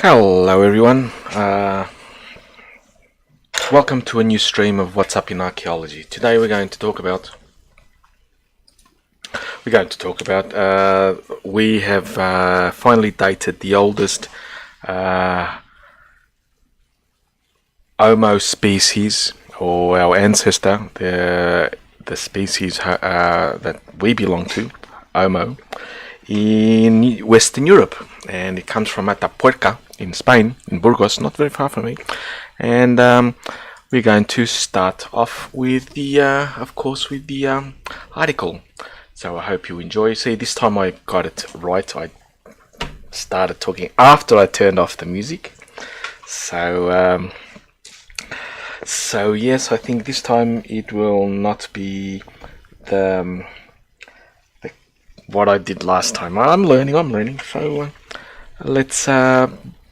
Hello everyone, welcome to a new stream of What's Up in Archaeology. Today we're going to talk about we have finally dated the oldest Homo species, or our ancestor, the species that we belong to, Homo, in Western Europe, and it comes from Atapuerca in Spain, in Burgos, not very far from me. And we're going to start off with the, of course, with the article. So I hope you enjoy. See, this time I got it right. I started talking after I turned off the music. So yes, I think this time it will not be the what I did last time. I'm learning. So let's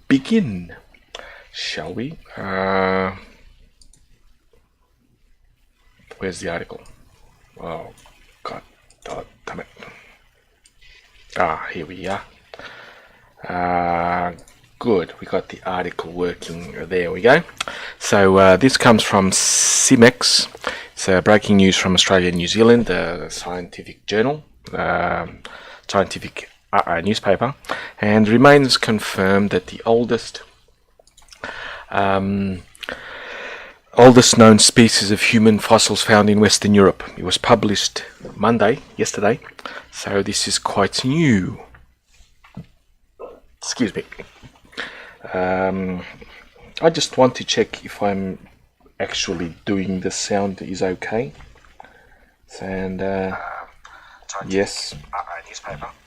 begin, shall we? Where's the article? Oh, God damn it. Here we are. Good, we got the article working. There we go. So this comes from CIMEX. It's breaking news from Australia and New Zealand, a scientific journal, scientific newspaper, and remains confirmed that the oldest known species of human fossils found in Western Europe. It was published yesterday, so this is quite new. Excuse me. I just want to check if I'm actually doing the sound is okay. And yes,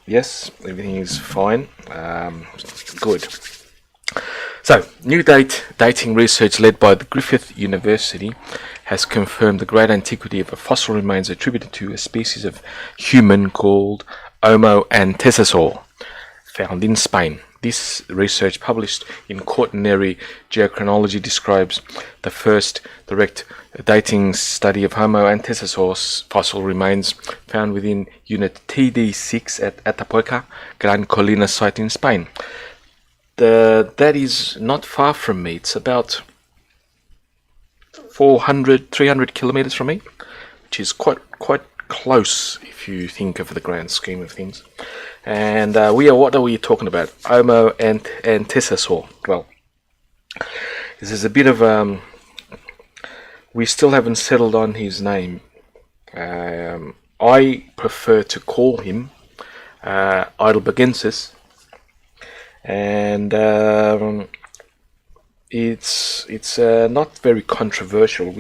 yes, everything is fine. Good. So, new dating research led by the Griffith University has confirmed the great antiquity of a fossil remains attributed to a species of human called Homo antecessor, found in Spain. This research, published in Quaternary Geochronology, describes the first direct dating study of Homo antecessor's fossil remains found within Unit TD6 at Atapuerca Gran Colina site in Spain. That is not far from me. It's about 300 kilometers from me, which is quite close if you think of the grand scheme of things. And what are we talking about? Homo antecessor. Well, this is a bit of we still haven't settled on his name. I prefer to call him Heidelbergensis, and it's not very controversial.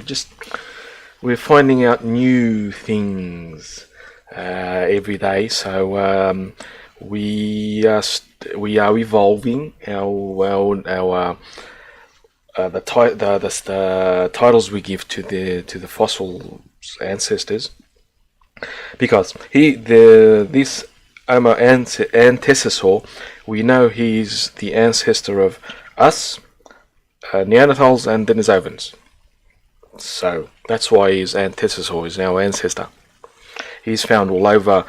We're finding out new things every day, so we are evolving our the titles we give to the fossil ancestors, because this Homo antecessor, we know he's the ancestor of us, Neanderthals, and Denisovans. So that's why his antecessor is our ancestor. He's found all over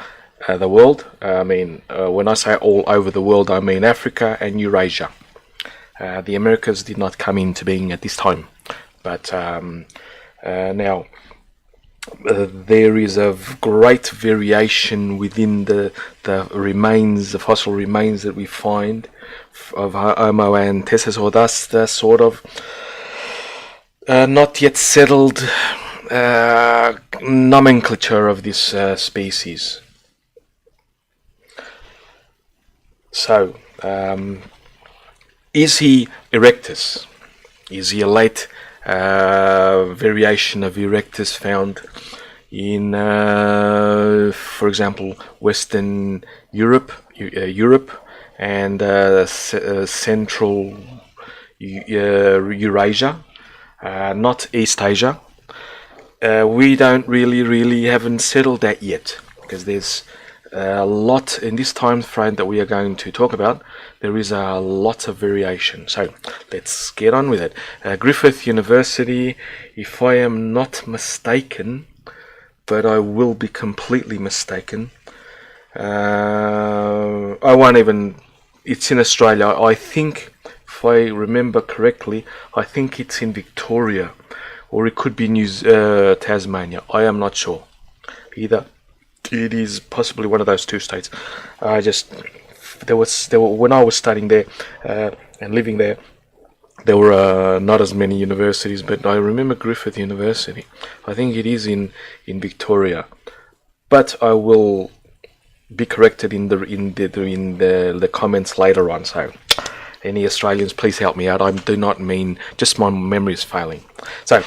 the world. When I say all over the world, I mean Africa and Eurasia. The Americas did not come into being at this time, but now there is a great variation within the fossil remains that we find of Homo antecessor. Thus, the sort of not yet settled nomenclature of this species. So, is he erectus? Is he a late variation of erectus found in, for example, Western Europe and Central Eurasia, not East Asia? We don't really haven't settled that yet, because there's a lot in this time frame that we are going to talk about. There is a lot of variation, so let's get on with it. Griffith University, if I am not mistaken, but I will be completely mistaken, I won't even, it's in Australia. I think if I remember correctly, I think it's in Victoria, or it could be Tasmania. I am not sure. Either it is possibly one of those two states. There were when I was studying there and living there. There were not as many universities, but I remember Griffith University. I think it is in Victoria, but I will be corrected in the comments later on. So, any Australians, please help me out. I do not mean, just my memory is failing. So,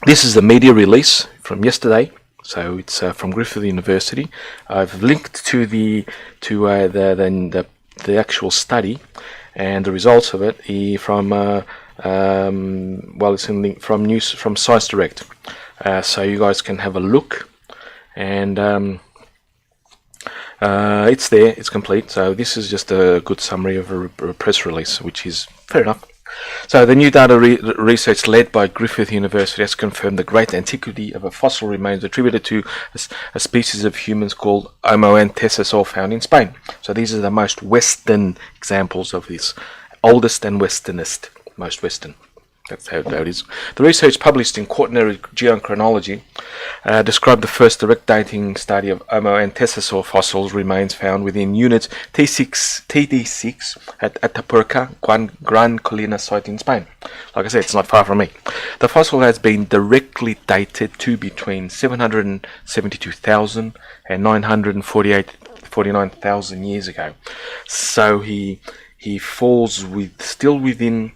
this is the media release from yesterday. So it's from Griffith University. I've linked to the actual study and the results of it from it's in link from Science Direct. So you guys can have a look, and it's there. It's complete. So this is just a good summary of a press release, which is fair enough. So the new data research led by Griffith University has confirmed the great antiquity of a fossil remains attributed to a species of humans called Homo antecessor found in Spain. So these are the most Western examples of this. Oldest and Westernest. Most Western. That's how it is. The research published in Quaternary Geochronology described the first direct dating study of Homo antecessor fossils remains found within unit TD6 at Atapuerca, Gran Colina site in Spain. Like I said, it's not far from me. The fossil has been directly dated to between 772,000 and 949,000 years ago. So he falls still within.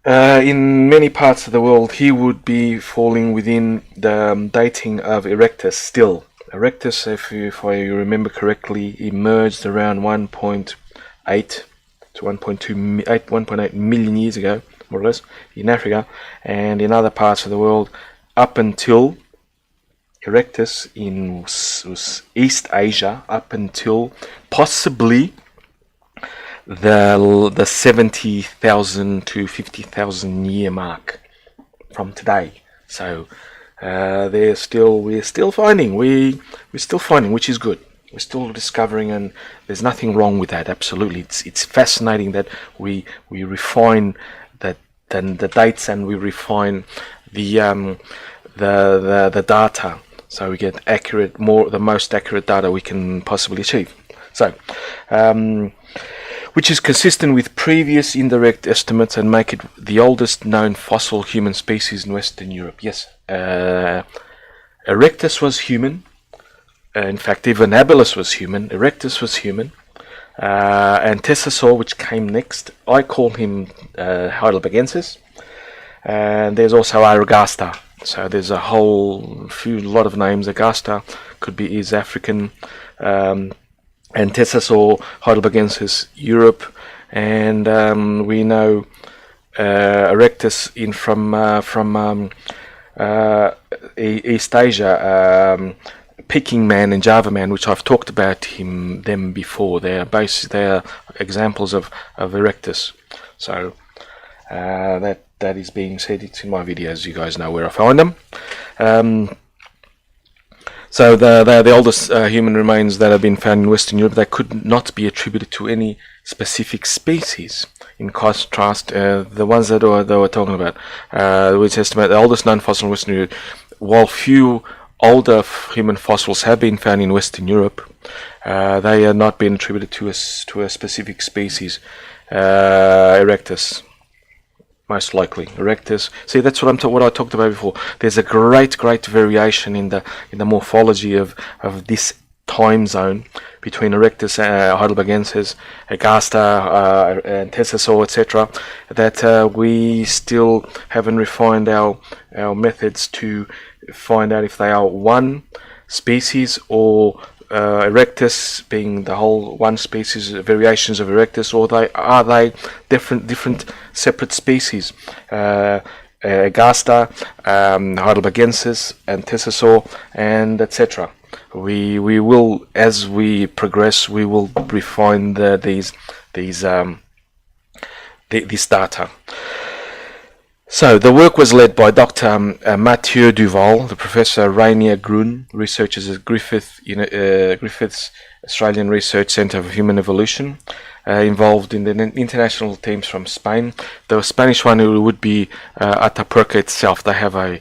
In many parts of the world, he would be falling within the dating of Erectus still. Erectus, if I remember correctly, emerged around 1.8 to 1.8 million years ago, more or less, in Africa, and in other parts of the world, up until Erectus in East Asia, up until possibly the 70,000 to 50,000 year mark from today. So we're still finding, which is good. We're still discovering, and there's nothing wrong with that. Absolutely, it's fascinating that we refine the dates, and we refine the data, so we get the most accurate data we can possibly achieve. So. Which is consistent with previous indirect estimates and make it the oldest known fossil human species in Western Europe. Yes, Erectus was human. In fact, even Habilis was human. Erectus was human. Antecessor, which came next, I call him Heidelbergensis. And there's also Aragasta. So there's a lot of names. Agasta is African. Antecessor, Heidelbergensis, Europe, and we know Erectus from East Asia, Peking man and Java man, which I've talked about them before. They are examples of Erectus. So that is being said. It's in my videos. You guys know where I find them. So they're the oldest human remains that have been found in Western Europe. They could not be attributed to any specific species. In contrast, the ones that they were talking about, which estimate the oldest known fossil in Western Europe, while few older human fossils have been found in Western Europe, they are not being attributed to a specific species. Erectus. Most likely, Erectus. See, that's what I talked about before. There's a great variation in the morphology of this time zone between Erectus, Heidelbergensis, Agasta, Antecessor, etc. That we still haven't refined our methods to find out if they are one species or Erectus being the whole one species, variations of Erectus, or are they different separate species? Agasta, Heidelbergensis, Antecessor, and etc. We will, as we progress, we will refine this data. So the work was led by Dr. Mathieu Duval, the Professor Rainier Grun, researchers at Griffith's Australian Research Centre for Human Evolution, involved in the international teams from Spain. The Spanish one would be Atapuerca itself. They have a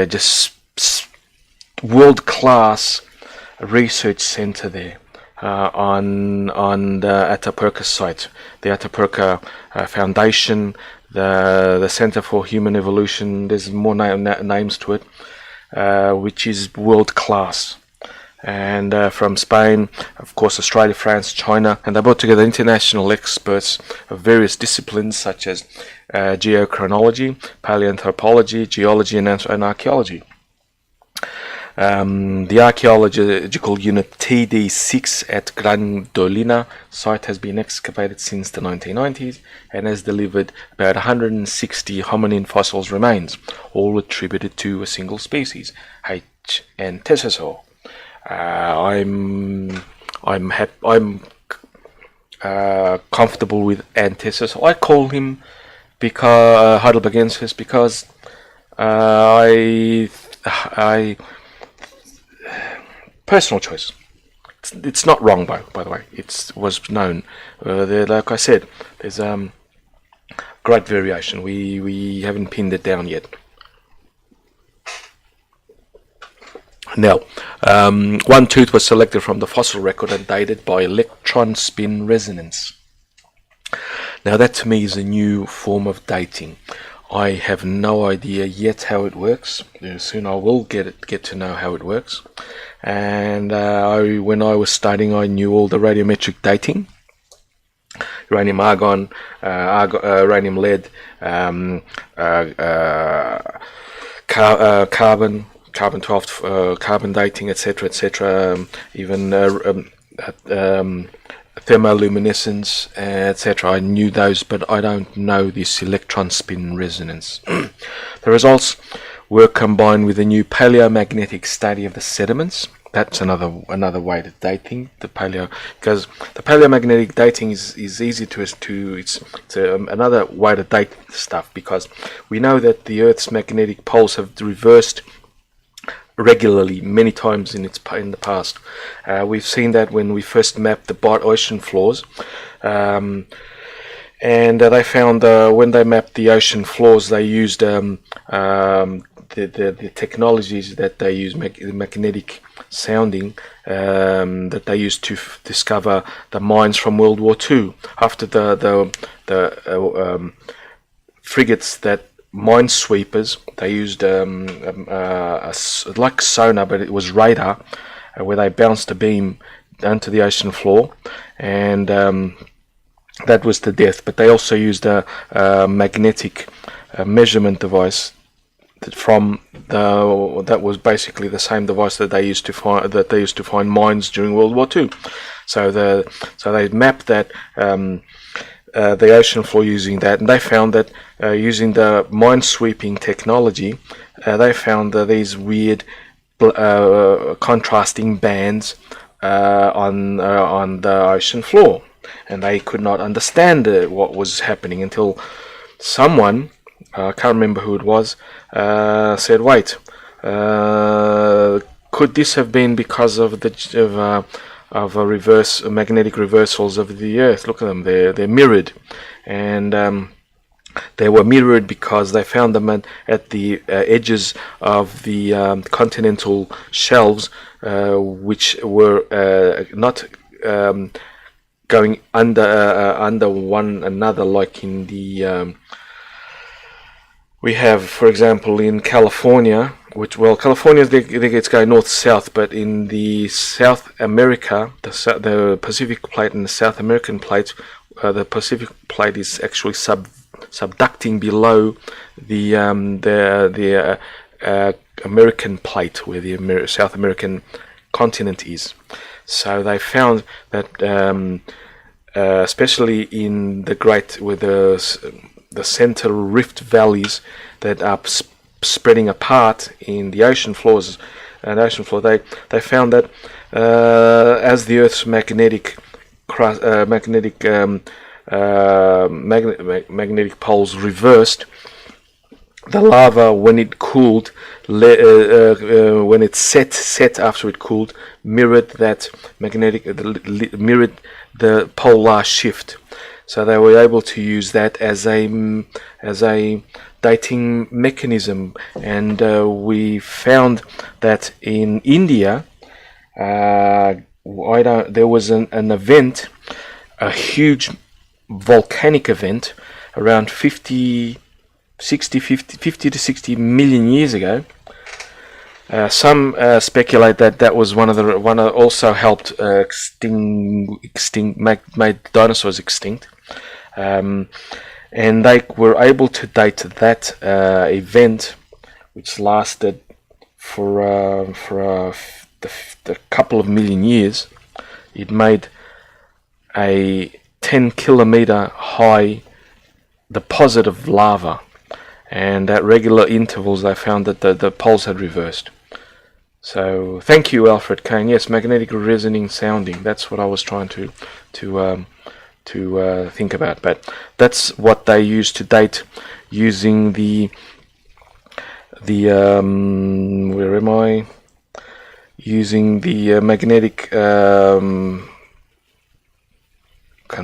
just world-class research centre there on the Atapuerca site. The Atapuerca Foundation, the Center for Human Evolution. There's more names to it, which is world class. And from Spain, of course, Australia, France, China, and they brought together international experts of various disciplines such as geochronology, paleoanthropology, geology, and archaeology. The archaeological unit TD6 at Grandolina site has been excavated since the 1990s and has delivered about 160 hominin fossils remains, all attributed to a single species, H. antecessor. I'm comfortable with antecessor. I call him because Heidelbergensis because I personal choice. It's not wrong, by the way. It was known. Like I said, there's great variation. We haven't pinned it down yet. Now, one tooth was selected from the fossil record and dated by electron spin resonance. Now, that to me is a new form of dating. I have no idea yet how it works. Soon I will get to know how it works. And when I was studying, I knew all the radiometric dating: uranium argon, uranium lead, carbon 12, carbon dating, etc., etc. Even thermoluminescence, etc. I knew those, but I don't know this electron spin resonance. The results were combined with a new paleomagnetic study of the sediments. That's another way to dating because the paleomagnetic dating is easy it's another way to date stuff, because we know that the Earth's magnetic poles have reversed regularly many times in the past. We've seen that when we first mapped the ocean floors, and they found when they mapped the ocean floors, they used the technologies that they use, magnetic sounding, that they used to discover the mines from World War II. After the frigates that minesweepers, they used like sonar, but it was radar, where they bounced a beam onto the ocean floor, and that was the death. But they also used a magnetic measurement device that was basically the same device that they used to find mines during World War II. So they mapped that. The ocean floor using that, and they found that using the minesweeping technology, they found these weird contrasting bands on the ocean floor, and they could not understand what was happening until someone, I can't remember who it was, said, "Wait, could this have been because of magnetic reversals of the Earth? Look at them; they're mirrored." And they were mirrored because they found them at the edges of the continental shelves, which were not going under one another, like in the we have, for example, in California, California it's going north-south, but in the South America, the Pacific plate and the South American plate, the Pacific plate is actually subducting below the American plate, where the South American continent is. So they found that, especially in the central rift valleys that are spreading apart in the ocean floors, they found that magnetic poles reversed, the lava, when it cooled, when it set after it cooled, mirrored that mirrored the polar shift. So they were able to use that as a dating mechanism, and we found that in India, there was an event, a huge volcanic event around 50 to 60 million years ago. Some speculate that was one of also helped made dinosaurs extinct, and they were able to date that event, which lasted for a couple of million years. It made a 10-kilometer high deposit of lava, and at regular intervals they found that the poles had reversed. So thank you, Alfred Kane. Yes, magnetic resonant sounding. That's what I was trying to think about. But that's what they used to date, using the where am I? Using the magnetic. Can't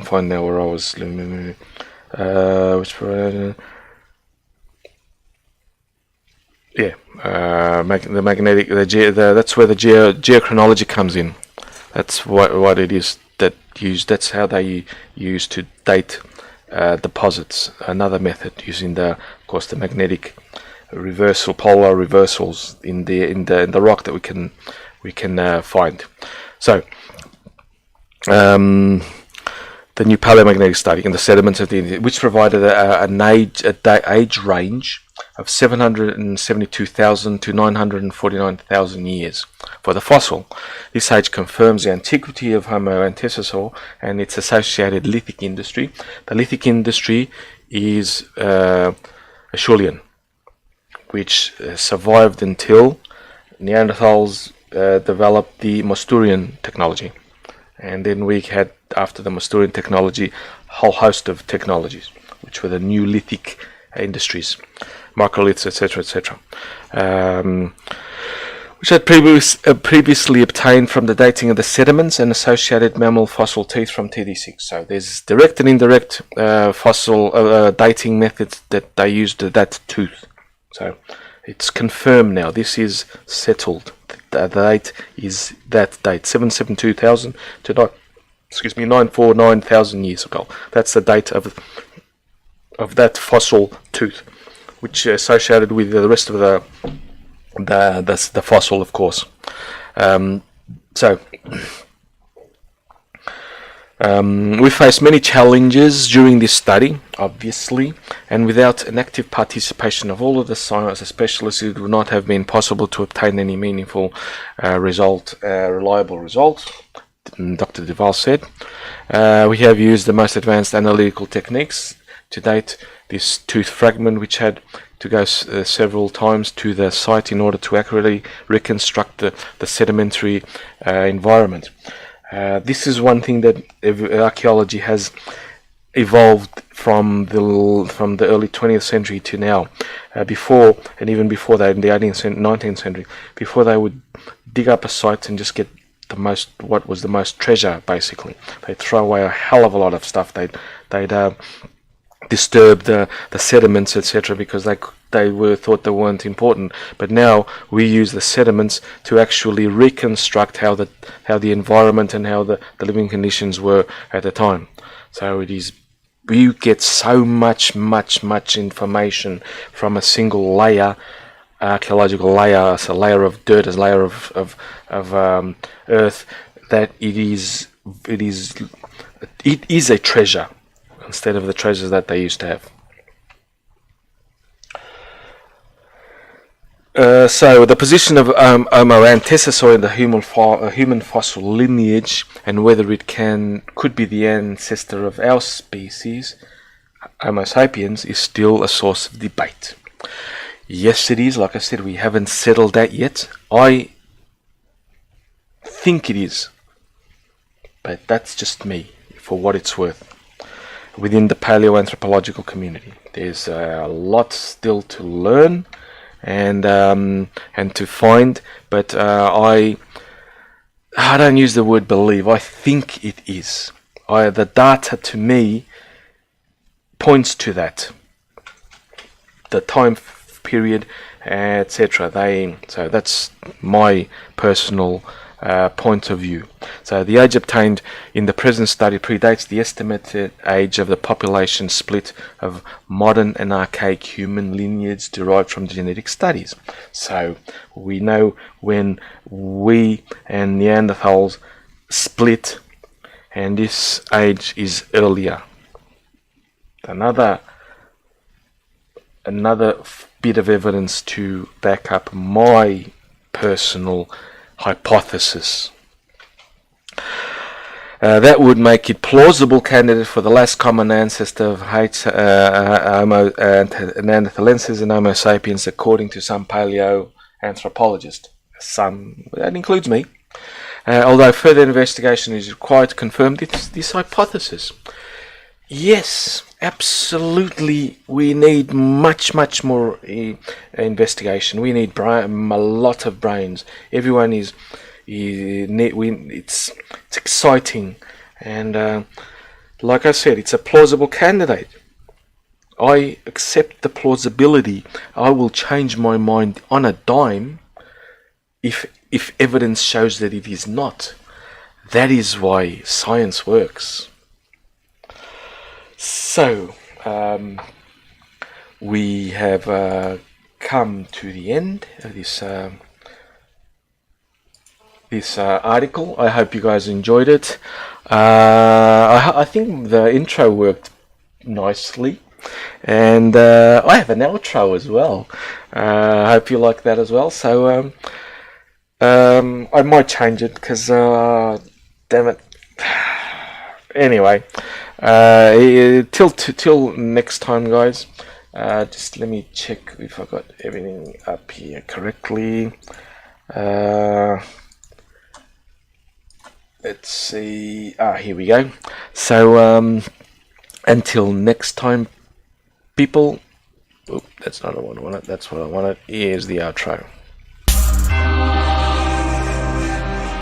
find now where I was. The magnetic, that's where the geochronology comes in. That's what it is that's how they use to date deposits. Another method using of course the magnetic polar reversals in the rock that we can find. So the new paleomagnetic study in the sediments of the, which provided an age range of 772,000 to 949,000 years for the fossil. This age confirms the antiquity of Homo antecessor and its associated lithic industry. The lithic industry is Acheulean, which survived until Neanderthals developed the Mousterian technology. And then we had, after the Mousterian technology, a whole host of technologies, which were the new lithic industries, microliths, etc., which had previously obtained from the dating of the sediments and associated mammal fossil teeth from TD6. So there's direct and indirect fossil dating methods that they used that tooth. So it's confirmed now. This is settled. The date is that date, 772,000 to 949,000 years ago. That's the date of that fossil tooth, which is associated with the rest of the fossil, of course. We faced many challenges during this study, obviously, and without an active participation of all of the science specialists, it would not have been possible to obtain any meaningful reliable results, Dr. Duval said. We have used the most advanced analytical techniques to date this tooth fragment, which had to go several times to the site in order to accurately reconstruct the sedimentary environment. This is one thing that archaeology has evolved from the early 20th century to now. Before, and even before that, in the 19th century, before they would dig up a site and just get what was the most treasure, basically. They'd throw away a hell of a lot of stuff. They'd disturb the sediments, etc., because they thought they weren't important. But now we use the sediments to actually reconstruct how the environment and how the living conditions were at the time. So we get so much information from a single layer, archaeological layer, as a layer of dirt, as a layer of earth, that it is a treasure instead of the treasures that they used to have. So the position of Homo antecessor in the human fossil lineage, and whether it could be the ancestor of our species, Homo sapiens, is still a source of debate. Yes, it is. Like I said, we haven't settled that yet. I think it is, but that's just me, for what it's worth. within the paleoanthropological community. There's a lot still to learn and to find, but I don't use the word believe. I think it is. The data to me points to that. The time period, etc. So that's my personal point of view. So the age obtained in the present study predates the estimated age of the population split of modern and archaic human lineage derived from genetic studies. So we know when we and Neanderthals split, and this age is earlier. Another bit of evidence to back up my personal hypothesis. That would make it plausible candidate for the last common ancestor of Homo neanderthalensis and Homo sapiens, according to some paleoanthropologists. Some, that includes me. Although further investigation is required to confirm this hypothesis. Yes, absolutely. We need much more investigation. We need a lot of brains. Everyone it's exciting, and like I said, it's a plausible candidate. I accept the plausibility. I will change my mind on a dime if evidence shows that it is not. That is why science works. So, we have come to the end of this article. I hope you guys enjoyed it. I think the intro worked nicely, and I have an outro as well. I hope you like that as well. So, I might change it because, damn it. Anyway. Till next time, guys. Just let me check if I got everything up here correctly. Let's see. Here we go. So until next time, people. That's not what I wanted. That's what I wanted. Here's the outro.